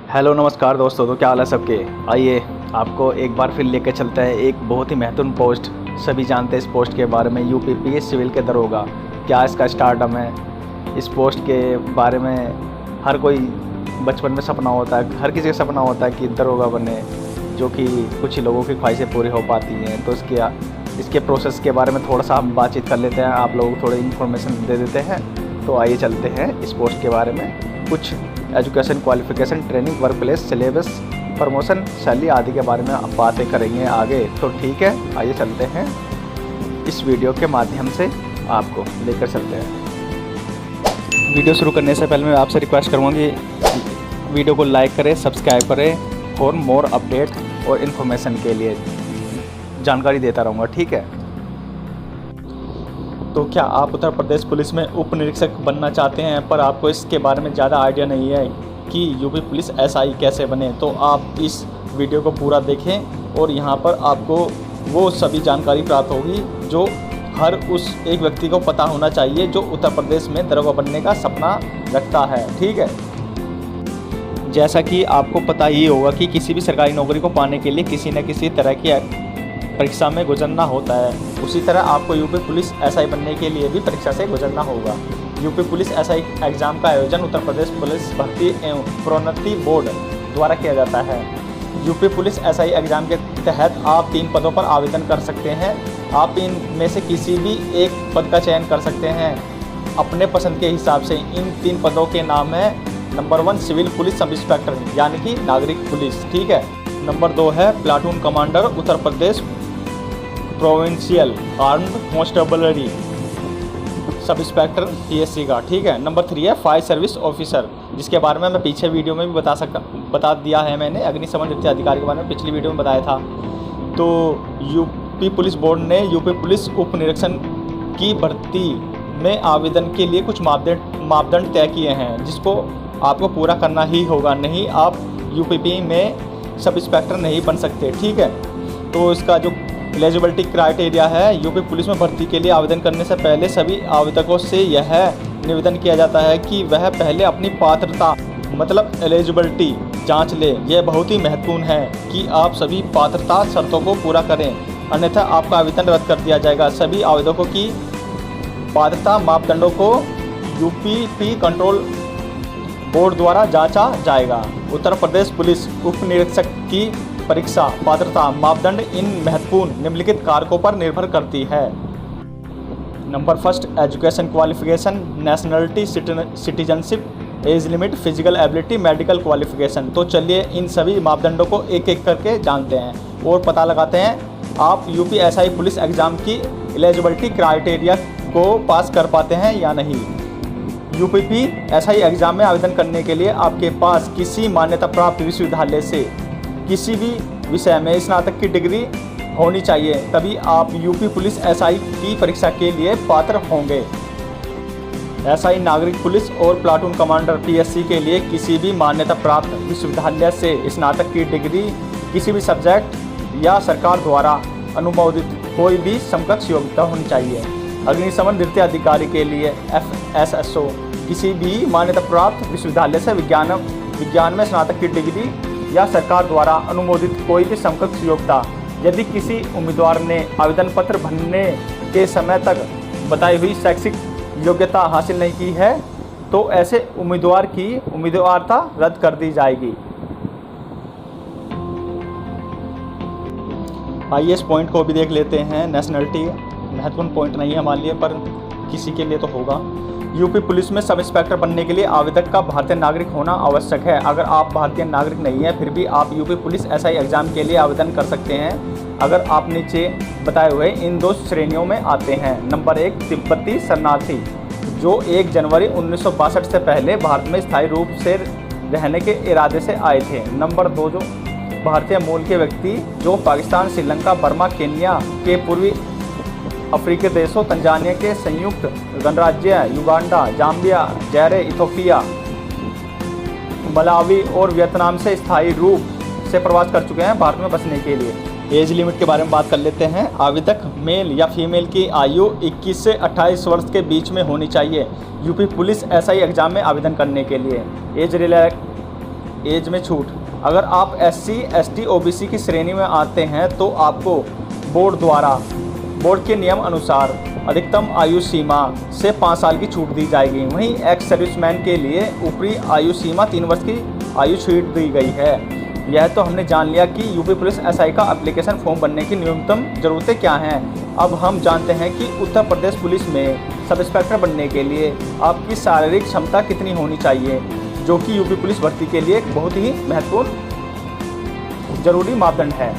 Hello नमस्कार दोस्तों, तो क्या हाल है सबके। आइए आपको एक बार फिर लेकर चलते हैं एक बहुत ही महत्वपूर्ण पोस्ट। सभी जानते हैं इस पोस्ट के बारे में, यूपीपीएस सिविल के दरोगा। क्या इसका स्टारडम है। इस पोस्ट के बारे में हर कोई बचपन में सपना होता है, हर किसी का सपना होता है कि दरोगा बने, जो कि कुछ ही लोगों की ख्वाहिशें पूरी हो पाती हैं। तो इसके प्रोसेस के बारे में थोड़ा सा हम बातचीत कर लेते हैं, आप लोगों को थोड़ी इन्फॉर्मेशन दे देते हैं। तो आइए चलते हैं इस पोस्ट के बारे में। कुछ education, qualification, training, work place, syllabus, promotion, salary आदि के बारे में हम बातें करेंगे आगे। तो ठीक है, आइए चलते हैं इस वीडियो के माध्यम से आपको लेकर चलते हैं। वीडियो शुरू करने से पहले मैं आपसे रिक्वेस्ट करूँगा कि वीडियो को लाइक करें, सब्सक्राइब करें और मोर अपडेट और इन्फॉर्मेशन के लिए जानकारी देता रहूँगा, ठीक है। तो क्या आप उत्तर प्रदेश पुलिस में उप निरीक्षक बनना चाहते हैं पर आपको इसके बारे में ज़्यादा आइडिया नहीं है कि यूपी पुलिस एसआई कैसे बने, तो आप इस वीडियो को पूरा देखें और यहाँ पर आपको वो सभी जानकारी प्राप्त होगी जो हर उस एक व्यक्ति को पता होना चाहिए जो उत्तर प्रदेश में दरोगा बनने का सपना रखता है, ठीक है। जैसा कि आपको पता ही होगा कि किसी भी सरकारी नौकरी को पाने के लिए किसी न किसी तरह की परीक्षा में गुजरना होता है। उसी तरह आपको यूपी पुलिस एसआई बनने के लिए भी परीक्षा से गुजरना होगा। यूपी पुलिस एसआई एग्ज़ाम का आयोजन उत्तर प्रदेश पुलिस भर्ती एवं प्रोन्नति बोर्ड द्वारा किया जाता है। यूपी पुलिस एसआई एग्ज़ाम के तहत आप 3 पदों पर आवेदन कर सकते हैं। आप इनमें से किसी भी एक पद का चयन कर सकते हैं अपने पसंद के हिसाब से। इन 3 पदों के नाम है, number 1 civil police sub inspector यानी कि नागरिक पुलिस, ठीक है। नंबर 2 है platoon commander Uttar Pradesh provincial armed constabulary sub inspector PSC का, ठीक है। नंबर 3 है फायर सर्विस ऑफिसर, जिसके बारे में मैं पीछे वीडियो में भी बता दिया है मैंने, अग्निशमन वित्त अधिकारी के बारे में पिछली वीडियो में बताया था। तो यूपी पुलिस बोर्ड ने यूपी पुलिस उप निरीक्षण की भर्ती में आवेदन के लिए कुछ मापदंड तय किए हैं जिसको आपको पूरा करना ही होगा, नहीं आप यूपीपी में सब इंस्पेक्टर नहीं बन सकते, ठीक है। तो इसका जो एलिजिबिलिटी क्राइटेरिया है, यूपी पुलिस में भर्ती के लिए आवेदन करने से पहले सभी आवेदकों से यह निवेदन किया जाता है कि वह पहले अपनी पात्रता मतलब एलिजिबिलिटी जांच ले। यह बहुत ही महत्वपूर्ण है कि आप सभी पात्रता शर्तों को पूरा करें, अन्यथा आपका आवेदन रद्द कर दिया जाएगा। सभी आवेदकों की पात्रता मापदंडों को यूपीपी कंट्रोल बोर्ड द्वारा जांचा जाएगा। उत्तर प्रदेश पुलिस उप निरीक्षक की परीक्षा पात्रता मापदंड इन महत्वपूर्ण निम्नलिखित कारकों पर निर्भर करती है। Number 1 education qualification, nationality, citizenship, age limit, physical ability, medical qualification. तो चलिए इन सभी मापदंडों को एक एक करके जानते हैं और पता लगाते हैं आप यूपी एसआई पुलिस एग्ज़ाम की एलिजिबिलिटी क्राइटेरिया को पास कर पाते हैं या नहीं। यूपीपी एसआई एग्ज़ाम में आवेदन करने के लिए आपके पास किसी मान्यता प्राप्त विश्वविद्यालय से किसी भी विषय में स्नातक की डिग्री होनी चाहिए, तभी आप यूपी पुलिस एसआई की परीक्षा के लिए पात्र होंगे। एसआई नागरिक पुलिस और प्लाटून कमांडर पीएससी के लिए किसी भी मान्यता प्राप्त विश्वविद्यालय से स्नातक की डिग्री, किसी भी सब्जेक्ट या सरकार द्वारा अनुमोदित कोई भी समकक्ष योग्यता होनी चाहिए। अग्निशमन वित्त अधिकारी के लिए FSSO किसी भी मान्यता प्राप्त विश्वविद्यालय से विज्ञान में स्नातक की डिग्री या सरकार द्वारा अनुमोदित कोई भी समकक्ष योग्यता। यदि किसी उम्मीदवार ने आवेदन पत्र भरने के समय तक बताई हुई शैक्षिक योग्यता हासिल नहीं की है तो ऐसे उम्मीदवार की उम्मीदवारता रद्द कर दी जाएगी। आइए इस पॉइंट को भी देख लेते हैं। नेशनलिटी महत्वपूर्ण पॉइंट नहीं है हमारे लिए पर किसी के लिए तो होगा। यूपी पुलिस में सब इंस्पेक्टर बनने के लिए आवेदक का भारतीय नागरिक होना आवश्यक है। अगर आप भारतीय नागरिक नहीं हैं फिर भी आप यूपी पुलिस एसआई एग्ज़ाम के लिए आवेदन कर सकते हैं अगर आप नीचे बताए हुए इन 2 श्रेणियों में आते हैं। नंबर 1 तिब्बती शरणार्थी जो 1 जनवरी 1962 से पहले भारत में स्थायी रूप से रहने के इरादे से आए थे। नंबर 2 जो भारतीय मूल के व्यक्ति जो पाकिस्तान, श्रीलंका, बर्मा, केन्या के पूर्वी अफ्रीकी देशों, तंजानिया के संयुक्त गणराज्य, युगांडा, जाम्बिया, जायरे, इथोपिया, मलावी और वियतनाम से स्थायी रूप से प्रवास कर चुके हैं भारत में बसने के लिए। एज लिमिट के बारे में बात कर लेते हैं। आवेदक मेल या फीमेल की आयु 21 से 28 वर्ष के बीच में होनी चाहिए यूपी पुलिस एसआई एग्ज़ाम में आवेदन करने के लिए। एज में छूट। अगर आप SC, ST, OBC की श्रेणी में आते हैं तो आपको बोर्ड के नियम अनुसार अधिकतम आयु सीमा से 5 साल की छूट दी जाएगी। वहीं एक्स सर्विसमैन के लिए ऊपरी आयु सीमा 3 वर्ष की आयु छूट दी गई है। यह तो हमने जान लिया कि यूपी पुलिस SI का एप्लीकेशन फॉर्म बनने की न्यूनतम ज़रूरतें क्या हैं। अब हम जानते हैं कि उत्तर प्रदेश पुलिस में सब इंस्पेक्टर बनने के लिए आपकी शारीरिक क्षमता कितनी होनी चाहिए, जो कि यूपी पुलिस भर्ती के लिए एक बहुत ही महत्वपूर्ण जरूरी मापदंड है।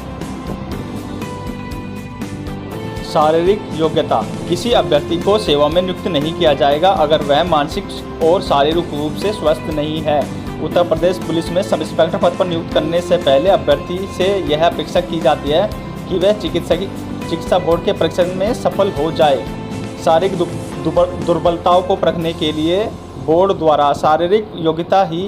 शारीरिक योग्यता। किसी अभ्यर्थी को सेवा में नियुक्त नहीं किया जाएगा अगर वह मानसिक और शारीरिक रूप से स्वस्थ नहीं है। उत्तर प्रदेश पुलिस में सब इंस्पेक्टर पद पर नियुक्त करने से पहले अभ्यर्थी से यह अपेक्षा की जाती है कि वह चिकित्सा बोर्ड के परीक्षण में सफल हो जाए। शारीरिक दुर्बलताओं को परखने के लिए बोर्ड द्वारा शारीरिक योग्यता ही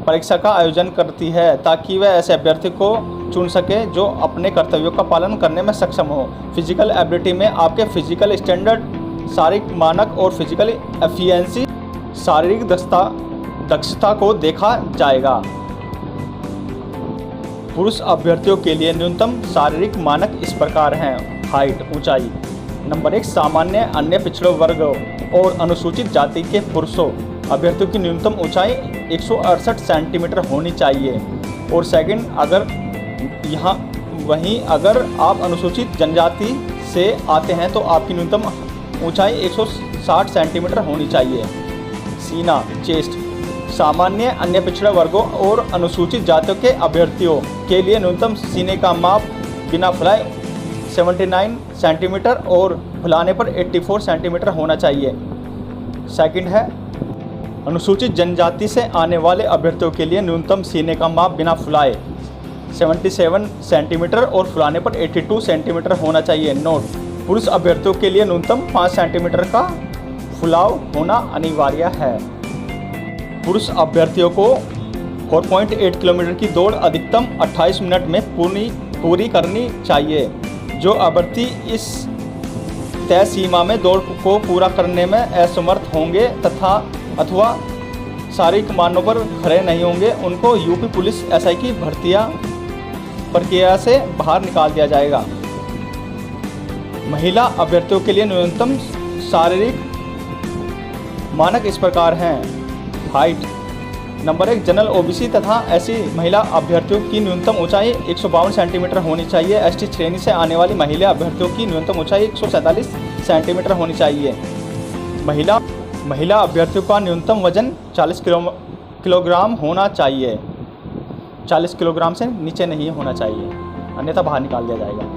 परीक्षा का आयोजन करती है, ताकि वह ऐसे अभ्यर्थी को चुन सके जो अपने कर्तव्यों का पालन करने में सक्षम हो। फिजिकल एबिलिटी में आपके फिजिकल स्टैंडर्ड, शारीरिक मानक और फिजिकल एफिशिएंसी, शारीरिक दक्षता को देखा जाएगा। पुरुष अभ्यर्थियों के लिए न्यूनतम शारीरिक मानक इस प्रकार हैं। हाइट, ऊंचाई। नंबर 1, सामान्य, अन्य पिछड़े वर्ग और अनुसूचित जाति के पुरुषों अभ्यर्थियों की न्यूनतम ऊंचाई 168 सेंटीमीटर होनी चाहिए। और सेकंड, अगर आप अनुसूचित जनजाति से आते हैं तो आपकी न्यूनतम ऊंचाई 160 सेंटीमीटर होनी चाहिए। सीना, चेस्ट। सामान्य, अन्य पिछड़े वर्गों और अनुसूचित जातियों के अभ्यर्थियों के लिए न्यूनतम सीने का माप बिना फुलाए 79 सेंटीमीटर और फुलाने पर 84 सेंटीमीटर होना चाहिए। सेकंड है, अनुसूचित जनजाति से आने वाले अभ्यर्थियों के लिए न्यूनतम सीने का माप बिना फुलाए 77 सेंटीमीटर और फुलाने पर 82 सेंटीमीटर होना चाहिए। नोट, पुरुष अभ्यर्थियों के लिए न्यूनतम 5 सेंटीमीटर का फुलाव होना अनिवार्य है। पुरुष अभ्यर्थियों को 4.8 किलोमीटर की दौड़ अधिकतम 28 मिनट में पूरी करनी चाहिए। जो अभ्यर्थी इस तय सीमा में दौड़ को पूरा करने में असमर्थ होंगे अथवा शारीरिक मानों पर खड़े नहीं होंगे, उनको यूपी पुलिस SI की प्रक्रिया से बाहर निकाल दिया जाएगा। महिला अभ्यर्थियों के लिए न्यूनतम शारीरिक मानक इस प्रकार हैं। हाइट। नंबर 1, जनरल OBC तथा SC महिला अभ्यर्थियों की न्यूनतम ऊंचाई 152 सेंटीमीटर होनी चाहिए। ST श्रेणी से आने वाली महिला अभ्यर्थियों की न्यूनतम ऊंचाई 147 सेंटीमीटर होनी चाहिए। महिला अभ्यर्थियों का न्यूनतम वजन 40 किलोग्राम होना चाहिए। 40 किलोग्राम से नीचे नहीं होना चाहिए, अन्यथा बाहर निकाल दिया जाएगा।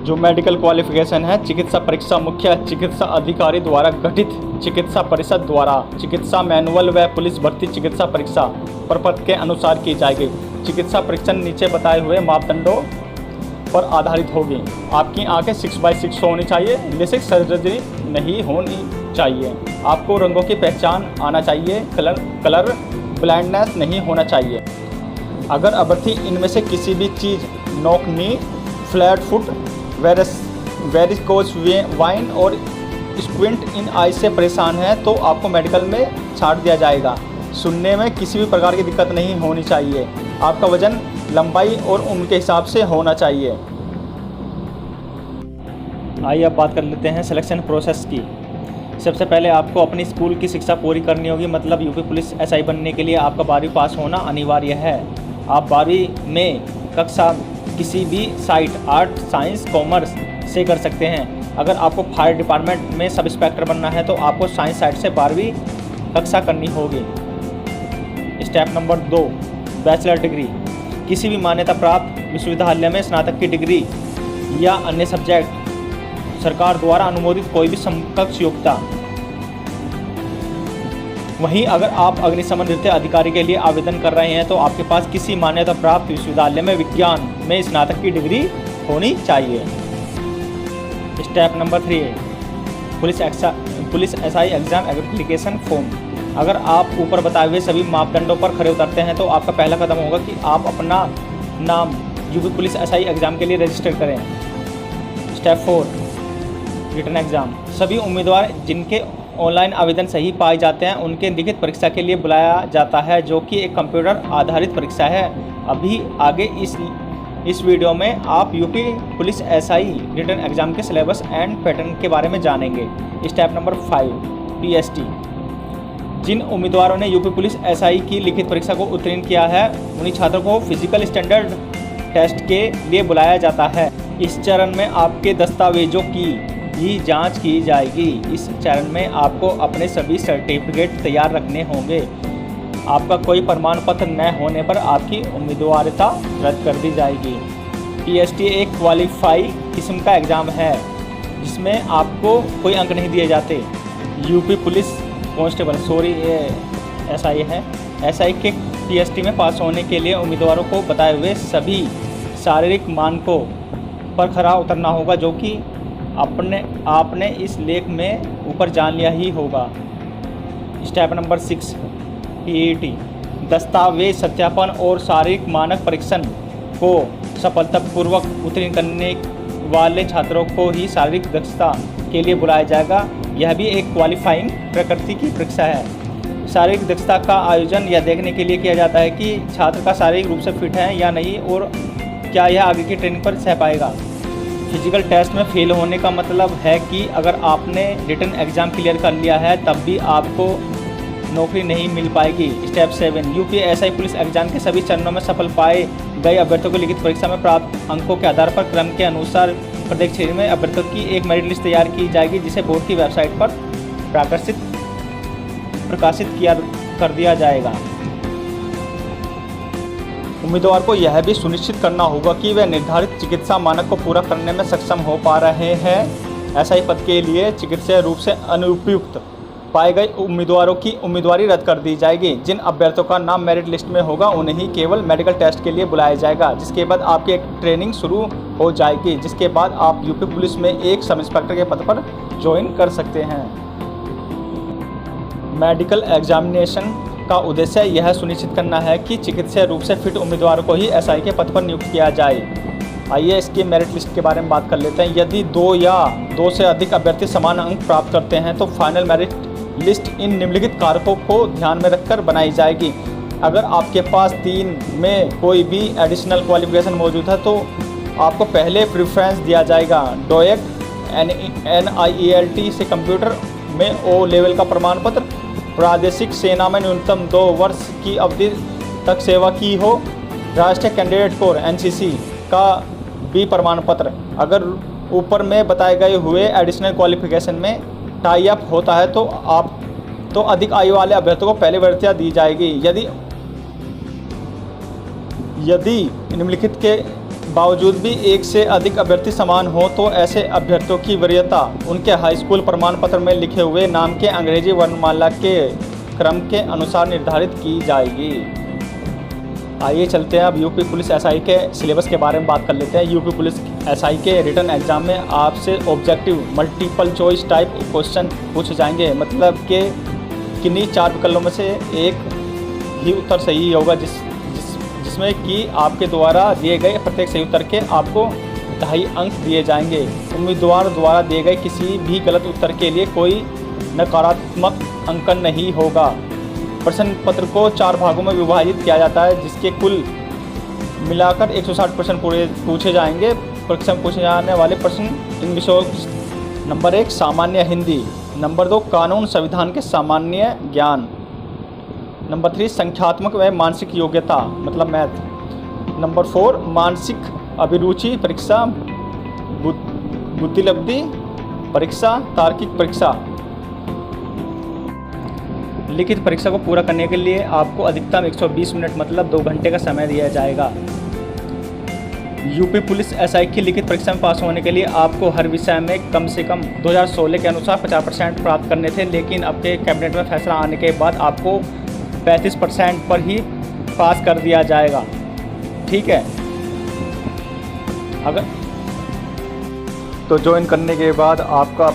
जो मेडिकल क्वालिफिकेशन है, चिकित्सा परीक्षा मुख्य चिकित्सा अधिकारी द्वारा गठित चिकित्सा परिषद द्वारा चिकित्सा मैनुअल व पुलिस भर्ती चिकित्सा परीक्षा प्रपत्र के अनुसार की जाएगी। चिकित्सा परीक्षा नीचे बताए हुए मापदंडों पर आधारित होगी। आपकी आंखें 6/6 होनी चाहिए। लेसिक सर्जरी नहीं होनी चाहिए। आपको रंगों की पहचान आना चाहिए। कलर ब्लाइंडनेस नहीं होना चाहिए। अगर अभ्यर्थी इनमें से किसी भी चीज़, नोक नी, फ्लैट फुट, वेरिकोज वाइन और स्क्विंट इन आई से परेशान है तो आपको मेडिकल में छाट दिया जाएगा। सुनने में किसी भी प्रकार की दिक्कत नहीं होनी चाहिए। आपका वजन, लंबाई और उम्र के हिसाब से होना चाहिए। आइए अब बात कर लेते हैं सिलेक्शन प्रोसेस की। सबसे पहले आपको अपनी स्कूल की शिक्षा पूरी करनी होगी, मतलब यूपी पुलिस SI बनने के लिए आपका 12वीं पास होना अनिवार्य है। आप 12वीं में कक्षा किसी भी साइट आर्ट, साइंस, कॉमर्स से कर सकते हैं। अगर आपको फायर डिपार्टमेंट में सब इंस्पेक्टर बनना है तो आपको साइंस साइट से 12वीं कक्षा करनी होगी। Step number 2, bachelor degree. किसी भी मान्यता प्राप्त विश्वविद्यालय में स्नातक की डिग्री या अन्य सब्जेक्ट सरकार द्वारा अनुमोदित कोई भी समकक्ष योग्यता। वहीं अगर आप अग्निशमन नृत्य अधिकारी के लिए आवेदन कर रहे हैं तो आपके पास किसी मान्यता प्राप्त विश्वविद्यालय में विज्ञान में स्नातक की डिग्री होनी चाहिए। Step number 3, police SI exam application form. अगर आप ऊपर बताए हुए सभी मापदंडों पर खरे उतरते हैं तो आपका पहला कदम होगा कि आप अपना नाम यूपी पुलिस SI एग्ज़ाम के लिए रजिस्टर करें। Step 4, written exam. सभी उम्मीदवार जिनके ऑनलाइन आवेदन सही पाए जाते हैं उनके लिखित परीक्षा के लिए बुलाया जाता है, जो कि एक कंप्यूटर आधारित परीक्षा है। अभी आगे इस वीडियो में आप UP police SI written exam के सिलेबस एंड पैटर्न के बारे में जानेंगे। Step number 5 PST. जिन उम्मीदवारों ने यूपी पुलिस एसआई की लिखित परीक्षा को उत्तीर्ण किया है उन्हीं छात्रों को फिजिकल स्टैंडर्ड टेस्ट के लिए बुलाया जाता है। इस चरण में आपके दस्तावेजों की भी जांच की जाएगी। इस चरण में आपको अपने सभी सर्टिफिकेट तैयार रखने होंगे। आपका कोई प्रमाण पत्र न होने पर आपकी उम्मीदवारिता रद्द कर दी जाएगी। पीएसटी एक क्वालिफाई किस्म का एग्ज़ाम है जिसमें आपको कोई अंक नहीं दिए जाते। यूपी पुलिस कांस्टेबल ये एसआई है। एसआई के पीएसटी में पास होने के लिए उम्मीदवारों को बताए हुए सभी शारीरिक मानकों पर खरा उतरना होगा, जो कि आपने इस लेख में ऊपर जान लिया ही होगा। Step number 6 PET. दस्तावेज सत्यापन और शारीरिक मानक परीक्षण को सफलतापूर्वक उत्तीर्ण करने वाले छात्रों को ही शारीरिक दक्षता के लिए बुलाया जाएगा। यह भी एक क्वालिफाइंग प्रकृति की परीक्षा है। शारीरिक दक्षता का आयोजन यह देखने के लिए किया जाता है कि छात्र का शारीरिक रूप से फिट है या नहीं और क्या यह आगे की ट्रेनिंग पर सह पाएगा। फिजिकल टेस्ट में फेल होने का मतलब है कि अगर आपने रिटन एग्ज़ाम क्लियर कर लिया है तब भी आपको नौकरी नहीं मिल पाएगी। Step 7 UP SI police exam के सभी चरणों में सफल पाए गए अभ्यर्थियों को लिखित परीक्षा में प्राप्त अंकों के आधार पर क्रम के अनुसार प्रत्येक क्षेत्र में अभ्यर्थियों की एक मेरिट लिस्ट तैयार की जाएगी, जिसे बोर्ड की वेबसाइट पर प्रकाशित कर दिया जाएगा। उम्मीदवार को यह भी सुनिश्चित करना होगा कि वे निर्धारित चिकित्सा मानक को पूरा करने में सक्षम हो पा रहे हैं। एसआई पद के लिए चिकित्सीय रूप से अनुपयुक्त पाए गए उम्मीदवारों की उम्मीदवारी रद्द कर दी जाएगी। जिन अभ्यर्थियों का नाम मेरिट लिस्ट में होगा उन्हें ही केवल मेडिकल टेस्ट के लिए बुलाया जाएगा, जिसके बाद आपकी एक ट्रेनिंग शुरू हो जाएगी, जिसके बाद आप यूपी पुलिस में एक सब इंस्पेक्टर के पद पर ज्वाइन कर सकते हैं। मेडिकल एग्जामिनेशन का उद्देश्य यह सुनिश्चित करना है कि चिकित्सीय रूप से फिट उम्मीदवारों को ही एसआई के पद पर नियुक्त किया जाए। आइए इसकी मेरिट लिस्ट के बारे में बात कर लेते हैं। यदि 2 या 2 से अधिक अभ्यर्थी समान अंक प्राप्त करते हैं तो फाइनल मेरिट लिस्ट इन निम्नलिखित कारकों को ध्यान में रखकर बनाई जाएगी। अगर आपके पास 3 में कोई भी एडिशनल क्वालिफिकेशन मौजूद है तो आपको पहले प्रेफरेंस दिया जाएगा। डोएट NIELT से कंप्यूटर में O लेवल का प्रमाण पत्र, प्रादेशिक सेना में न्यूनतम 2 वर्ष की अवधि तक सेवा की हो, राष्ट्रीय कैंडिडेट कोर NCC का B प्रमाण पत्र। अगर ऊपर में बताए गए हुए एडिशनल क्वालिफिकेशन में टाई अप होता है तो अधिक आयु वाले अभ्यर्थियों को पहले वरीयता दी जाएगी। यदि निम्नलिखित के बावजूद भी 1 से अधिक अभ्यर्थी समान हो तो ऐसे अभ्यर्थियों की वरीयता उनके हाई स्कूल प्रमाण पत्र में लिखे हुए नाम के अंग्रेजी वर्णमाला के क्रम के अनुसार निर्धारित की जाएगी। आइए चलते हैं अब यूपी पुलिस एसआई के सिलेबस के बारे में बात कर लेते हैं। यूपी पुलिस एसआई के रिटन एग्जाम में आपसे objective multiple choice type question पूछे जाएंगे, मतलब कि किन्हीं 4 विकल्पों में से एक ही उत्तर सही होगा, जिसमें कि आपके द्वारा दिए गए प्रत्येक सही उत्तर के आपको 2.5 अंक दिए जाएंगे। उम्मीदवार द्वारा दिए गए किसी भी गलत उत्तर के लिए कोई नकारात्मक अंकन नहीं होगा। प्रश्न पत्र को 4 भागों में विभाजित किया जाता है, जिसके कुल मिलाकर 160 प्रश्न पूछे जाएंगे। परीक्षा में पूछे जाने वाले प्रश्न इन विषयों: नंबर 1 सामान्य हिंदी, नंबर 2 कानून संविधान के सामान्य ज्ञान, नंबर 3 संख्यात्मक व मानसिक योग्यता मतलब मैथ, नंबर 4 मानसिक अभिरुचि परीक्षा, बुद्धिलब्धि परीक्षा, तार्किक परीक्षा। लिखित परीक्षा को पूरा करने के लिए आपको अधिकतम 120 मिनट मतलब 2 घंटे का समय दिया जाएगा। यूपी पुलिस एसआई की लिखित परीक्षा में पास होने के लिए आपको हर विषय में कम से कम 2016 के अनुसार 50% प्राप्त करने थे, लेकिन अब के कैबिनेट में फैसला आने के बाद आपको 35% पर ही पास कर दिया जाएगा। ठीक है, अगर तो ज्वाइन करने के बाद आपका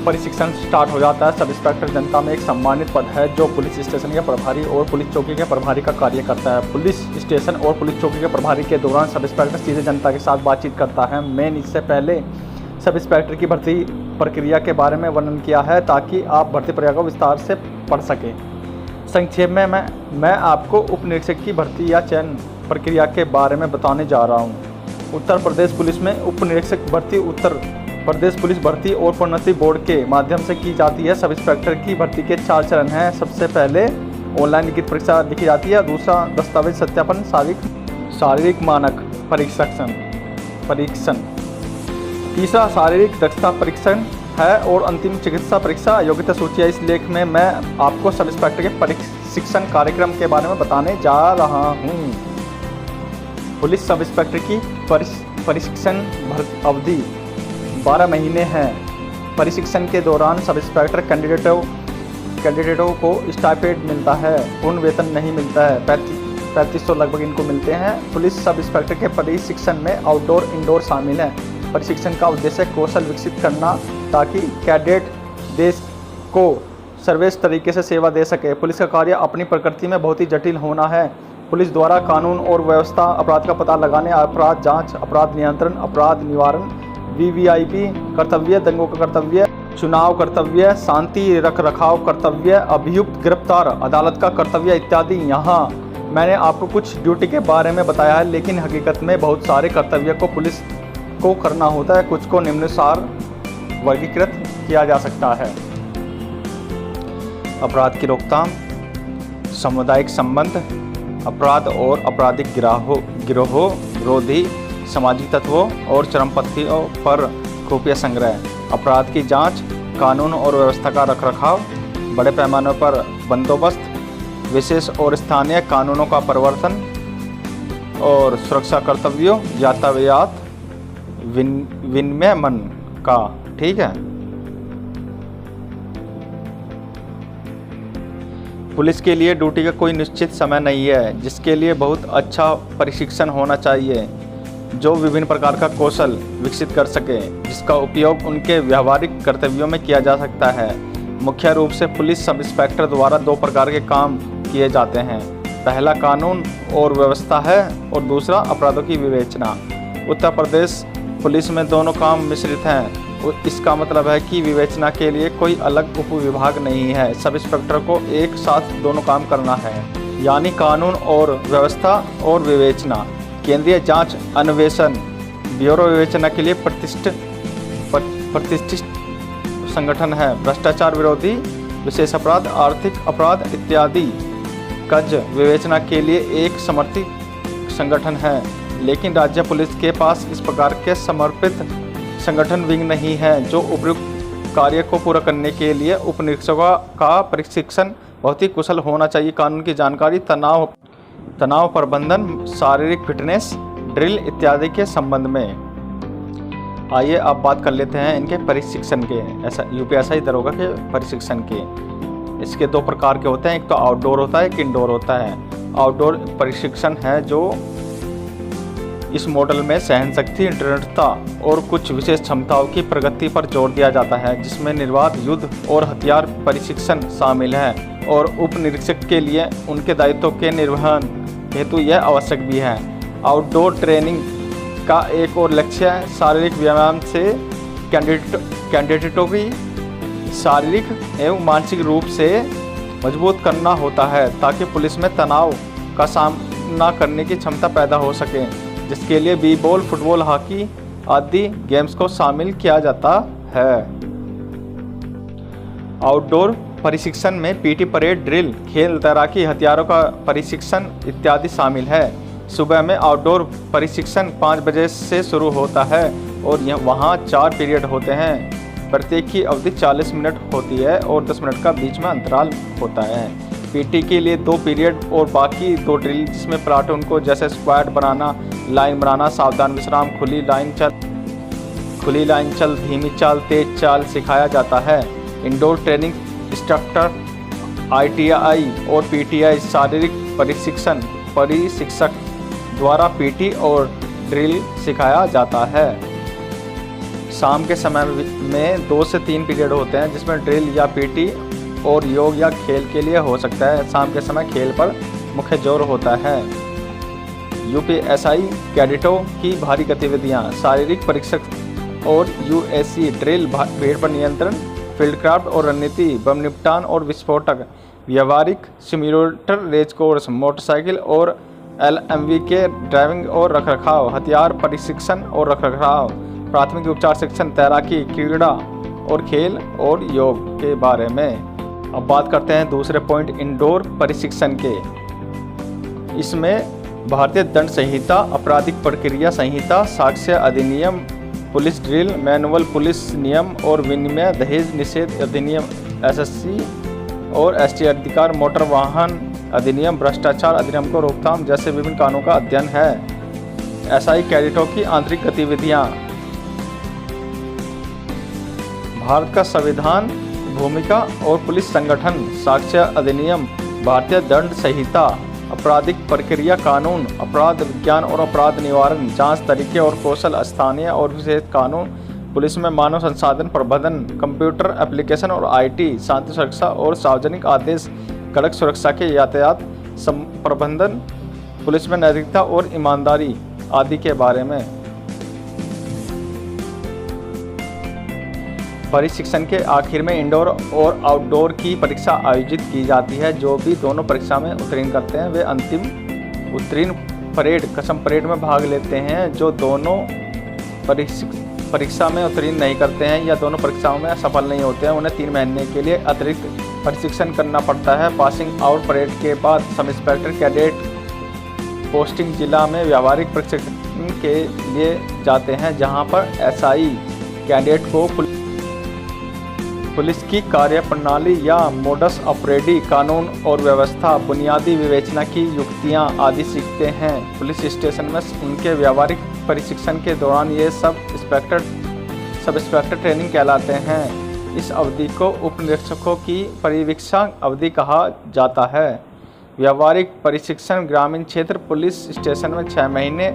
प्रशिक्षण स्टार्ट हो जाता है। सब इंस्पेक्टर जनता में एक सम्मानित पद है जो पुलिस स्टेशन के प्रभारी और पुलिस चौकी के प्रभारी का कार्य करता है। पुलिस स्टेशन और पुलिस चौकी के प्रभारी के दौरान सब इंस्पेक्टर सीधे जनता के साथ बातचीत करता है। मेन इससे पहले सब इंस्पेक्टर की भर्ती प्रक्रिया के बारे में वर्णन किया है ताकि आप भर्ती प्रक्रिया को विस्तार से पढ़ सकें। संक्षेप में मैं आपको उप निरीक्षक की भर्ती या चयन प्रक्रिया के बारे में बताने जा रहा हूँ। उत्तर प्रदेश पुलिस में उप निरीक्षक भर्ती उत्तर प्रदेश पुलिस भर्ती और प्रोन्नति बोर्ड के माध्यम से की जाती है। सब इंस्पेक्टर की भर्ती के 4 चरण हैं। सबसे पहले ऑनलाइन लिखित परीक्षा लिखी जाती है। दूसरा दस्तावेज सत्यापन शारीरिक मानक परीक्षण। तीसरा शारीरिक दक्षता परीक्षण है और अंतिम चिकित्सा परीक्षा योग्यता सूची है। इस लेख में मैं आपको सब इंस्पेक्टर के प्रशिक्षण कार्यक्रम के बारे में बताने जा रहा हूँ। पुलिस सब इंस्पेक्टर की प्रशिक्षण अवधि 12 महीने हैं। प्रशिक्षण के दौरान सब इंस्पेक्टर कैंडिडेटों को स्टाइपेंड मिलता है, पूर्ण वेतन नहीं मिलता है। 3500 लगभग इनको मिलते हैं। पुलिस सब इंस्पेक्टर के प्रशिक्षण में आउटडोर इंडोर शामिल है। प्रशिक्षण का उद्देश्य कौशल विकसित करना ताकि कैडेट देश को सर्वश्रेष्ठ तरीके से सेवा दे सके। पुलिस का कार्य अपनी प्रकृति में बहुत ही जटिल होना है। पुलिस द्वारा कानून और व्यवस्था, अपराध का पता लगाने, अपराध जांच, अपराध नियंत्रण, अपराध निवारण, वीवीआईपी कर्तव्य, दंगों का कर्तव्य, चुनाव कर्तव्य, शांति रखरखाव कर्तव्य, अभियुक्त गिरफ्तार, अदालत का कर्तव्य इत्यादि। यहाँ मैंने आपको कुछ ड्यूटी के बारे में बताया है, लेकिन हकीकत में बहुत सारे कर्तव्य को पुलिस को करना होता है। कुछ को निम्नानुसार वर्गीकृत किया जा सकता है। अपराध की रोकथाम, सामुदायिक संबंध, अपराध और आपराधिक गिरोहों विरोधी, सामाजिक तत्वों और चरमपंथियों पर खुफिया संग्रह, अपराध की जांच, कानून और व्यवस्था का रखरखाव, बड़े पैमाने पर बंदोबस्त, विशेष और स्थानीय कानूनों का प्रवर्तन और सुरक्षा कर्तव्यों, यातायात विनियमन का। ठीक है। पुलिस के लिए ड्यूटी का कोई निश्चित समय नहीं है, जिसके लिए बहुत अच्छा प्रशिक्षण होना चाहिए जो विभिन्न प्रकार का कौशल विकसित कर सके, जिसका उपयोग उनके व्यावहारिक कर्तव्यों में किया जा सकता है। मुख्य रूप से पुलिस सब इंस्पेक्टर द्वारा 2 प्रकार के काम किए जाते हैं। पहला कानून और व्यवस्था है और दूसरा अपराधों की विवेचना। उत्तर प्रदेश पुलिस में दोनों काम मिश्रित हैं। इसका मतलब है कि विवेचना के लिए कोई अलग उप विभाग नहीं है। सब इंस्पेक्टर को एक साथ दोनों काम करना है, यानी कानून और व्यवस्था और विवेचना। केंद्रीय जांच अन्वेषण ब्यूरो विवेचना के लिए प्रतिष्ठित संगठन है। भ्रष्टाचार विरोधी, विशेष अपराध, आर्थिक अपराध इत्यादि कज विवेचना के लिए एक समर्थित संगठन है, लेकिन राज्य पुलिस के पास इस प्रकार के समर्पित संगठन विंग नहीं है। जो उपयुक्त कार्य को पूरा करने के लिए उप निरीक्षकों का प्रशिक्षण बहुत ही कुशल होना चाहिए। कानून की जानकारी, तनाव प्रबंधन, शारीरिक फिटनेस, ड्रिल इत्यादि के संबंध में। आइए अब बात कर लेते हैं इनके प्रशिक्षण के, ऐसा यूपीएसआई दरोगा के प्रशिक्षण के। इसके 2 प्रकार के होते हैं, एक तो आउटडोर होता है, एक इंडोर होता है। आउटडोर प्रशिक्षण है जो इस मॉडल में सहनशक्ति, दृढ़ता और कुछ विशेष क्षमताओं की प्रगति पर जोर दिया जाता है, जिसमें निर्बाध युद्ध और हथियार प्रशिक्षण शामिल है और उप निरीक्षक के लिए उनके दायित्वों के निर्वहन हेतु यह आवश्यक भी है। आउटडोर ट्रेनिंग का एक और लक्ष्य है शारीरिक व्यायाम से कैंडिडेटों की शारीरिक एवं मानसिक रूप से मजबूत करना होता है, ताकि पुलिस में तनाव का सामना करने की क्षमता पैदा हो सके, जिसके लिए बॉल, फुटबॉल, हॉकी आदि गेम्स को शामिल किया जाता है। आउटडोर प्रशिक्षण में पीटी परेड, ड्रिल, खेल, तैराकी, हथियारों का प्रशिक्षण इत्यादि शामिल है। सुबह में आउटडोर प्रशिक्षण 5 बजे से शुरू होता है और वहाँ 4 पीरियड होते हैं। प्रत्येक की अवधि 40 मिनट होती है और 10 मिनट का बीच में अंतराल होता है। पीटी के लिए 2 पीरियड और बाकी 2 ड्रिल, जिसमें प्लाटून को जैसे स्क्वाड बनाना, लाइन बनाना, सावधान विश्राम, खुली लाइन चल, धीमी चाल, तेज चाल सिखाया जाता है। इंडोर ट्रेनिंग इंस्ट्रक्टर, आईटीआई और पीटीआई शारीरिक प्रशिक्षक द्वारा पीटी और ड्रिल सिखाया जाता है। शाम के समय में 2 से 3 पीरियड होते हैं, जिसमें ड्रिल या पीटी और योग या खेल के लिए हो सकता है। शाम के समय खेल पर मुख्य जोर होता है। यूपीएसआई कैडेटों की भारी गतिविधियां, शारीरिक और यूएसी ड्रिल, भीड़ पर नियंत्रण, फील्ड क्राफ्ट और रणनीति, बम निपटान और विस्फोटक, व्यवहारिक सिम्युलेटर, रेस कोर्स, मोटरसाइकिल और LMV के ड्राइविंग और रखरखाव, हथियार प्रशिक्षण और रखरखाव, प्राथमिक उपचार शिक्षण, तैराकी, क्रीड़ा और खेल और योग के बारे में। अब बात करते हैं दूसरे पॉइंट इंडोर प्रशिक्षण के। इसमें भारतीय दंड संहिता, आपराधिक प्रक्रिया संहिता, साक्ष्य अधिनियम, पुलिस ड्रिल मैनुअल, पुलिस नियम और विनिमय, दहेज निषेध अधिनियम SSC और ST अधिकार, मोटर वाहन अधिनियम, भ्रष्टाचार अधिनियम को रोकथाम जैसे विभिन्न कानूनों का अध्ययन है। SI कैडेटों की आंतरिक गतिविधियां, भारत का संविधान, भूमिका और पुलिस संगठन, साक्ष्य अधिनियम, भारतीय दंड संहिता, आपराधिक प्रक्रिया कानून, अपराध विज्ञान और अपराध निवारण, जांच तरीके और कौशल, स्थानीय और विशेष कानून, पुलिस में मानव संसाधन प्रबंधन, कंप्यूटर एप्लीकेशन और IT, शांति सुरक्षा और सार्वजनिक आदेश, सड़क सुरक्षा के यातायात प्रबंधन, पुलिस में नैतिकता और ईमानदारी आदि के बारे में। प्रशिक्षण के आखिर में इंडोर और आउटडोर की परीक्षा आयोजित की जाती है। जो भी दोनों परीक्षा में उत्तीर्ण करते हैं वे अंतिम उत्तीर्ण परेड, कसम परेड में भाग लेते हैं। जो दोनों परीक्षा में उत्तीर्ण नहीं करते हैं या दोनों परीक्षाओं में सफल नहीं होते हैं, उन्हें 3 महीने के लिए अतिरिक्त प्रशिक्षण करना पड़ता है। पासिंग आउट परेड के बाद सब इंस्पेक्टर कैडेट पोस्टिंग जिला में व्यावहारिक प्रशिक्षण के लिए जाते हैं, जहां पर SI कैडेट को पुलिस की कार्यप्रणाली या मोडस ऑपरेंडी, कानून और व्यवस्था, बुनियादी विवेचना की युक्तियां आदि सीखते हैं। पुलिस स्टेशन में उनके व्यावहारिक प्रशिक्षण के दौरान ये सब इंस्पेक्टर ट्रेनिंग कहलाते हैं। इस अवधि को उप निरीक्षकों की परिवीक्षण अवधि कहा जाता है। व्यावहारिक प्रशिक्षण ग्रामीण क्षेत्र पुलिस स्टेशन में 6 महीने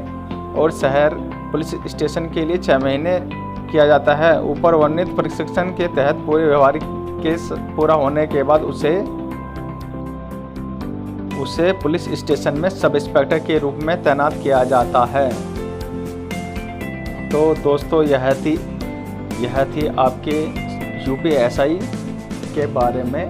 और शहर पुलिस स्टेशन के लिए 6 महीने किया जाता है। ऊपर वर्णित प्रशिक्षण के तहत पूरे व्यवहारिक केस पूरा होने के बाद उसे पुलिस स्टेशन में सब इंस्पेक्टर के रूप में तैनात किया जाता है। तो दोस्तों यह थी आपके UP SI के बारे में।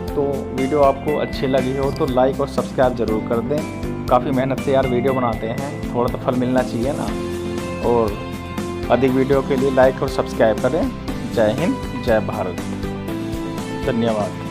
तो वीडियो आपको अच्छी लगी हो तो लाइक और सब्सक्राइब ज़रूर कर दें। काफ़ी मेहनत से यार वीडियो बनाते हैं, थोड़ा तो फल मिलना चाहिए ना। और अधिक वीडियो के लिए लाइक और सब्सक्राइब करें। जय हिंद, जय भारत, धन्यवाद।